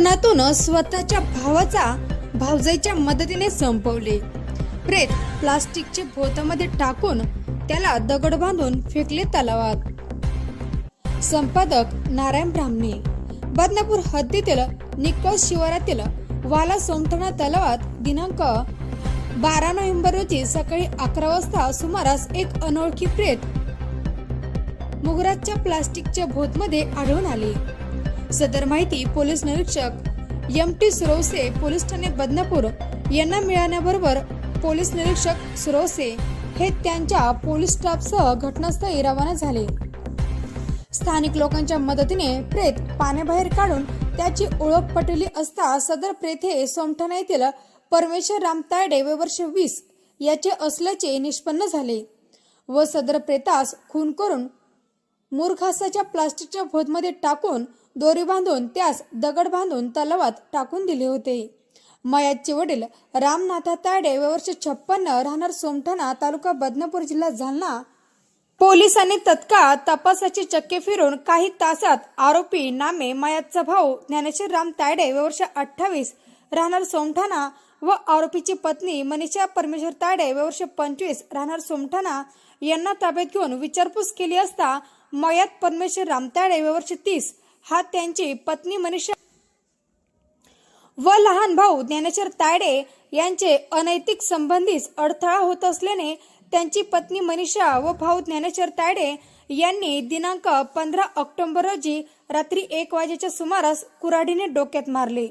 खुनातून स्वतःच्या भावाचा भावजाईच्या मदतीने संपवले। प्रेत प्लास्टिकचे भोतामध्ये टाकून त्याला दगड बांधून फेकले तलावात। संपादक नारायण ब्राह्मणे। बदनापूर हद्दीतील निकळस शिवारातील वाला सोमठाणा तलावात दिनांक 12 नोव्हेंबर रोजी सकाळी 11 वाजता सुमारास एक अनोळखी प्रेत मुगराजच्या प्लास्टिकच्या भोतमध्ये आढळून आले। सदर माहिती पोलीस निरीक्षक एम.टी. सुरवसे पोलीस ठाणे बदनापूर यांना मिळाल्याबरोबर पोलीस निरीक्षक सुरवसे हे त्यांच्या पोलीस स्टाफसह घटनास्थळी रवाना झाले। स्थानिक लोकांच्या मदतीने प्रेत पाण्याबाहेर काढून त्याची ओळख पटवली असता सदर प्रेत हे सोमठाणा येथील परमेश्वर राम तायडे वय वर्ष 20 याचे असल्याचे निष्पन्न झाले व सदर प्रेतास खून करून मुरघासाच्या प्लास्टिकच्या भोतमध्ये टाकून दोरी बांधून त्यास दगड बांधून तलावात टाकून दिले होते। मयतचे वडील रामनाथा तायडे वय वर्ष 56 राहणार सोमठाणा तालुका बदनापूर जिल्हा जालना। पोलिसांनी तत्काळ तपासाची चक्के फिरून काही तासात आरोपी नामे मयतचा भाऊ ज्ञानेश्वर राम तायडे वय वर्ष 28 राहणार सोमठाणा व आरोपीची पत्नी मनीषा परमेश्वर तायडे वय वर्ष 25 राहणार सोमठाणा यांना ताब्यात घेऊन विचारपूस केली असता मयत परमेश्वर राम तायडे वय वर्ष 30 हा त्यांची पत्नी मनीषा व लहान भाऊ ज्ञानेश्वर तायडे यांचे अनैतिक संबंधीस अडथळा होत असल्याने त्यांची पत्नी मनीषा व भाऊ ज्ञानेश्वर तायडे यांनी दिनांक 15 ऑक्टोबर रोजी रात्री 1 वाजेच्या सुमारास कुऱ्हाडीने डोक्यात मारले,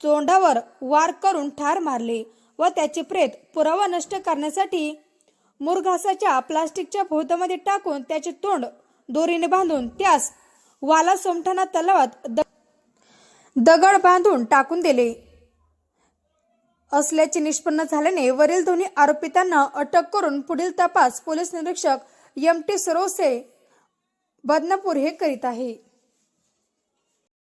तोंडावर वार करून ठार मारले व त्याचे प्रेत पुरावा नष्ट करण्यासाठी मुरघासाच्या प्लास्टिकच्या भोवतामध्ये टाकून त्याचे तोंड दोरीने बांधून त्यास वाला सोमठाणा तलावात दगड बांधून टाकून दिले असल्याचे निष्पन्न झाल्याने वरील दोन्ही आरोपितांना अटक करून पुढील तपास पोलीस निरीक्षक एम.टी. सुरवसे बदनापूर हे करीत आहे।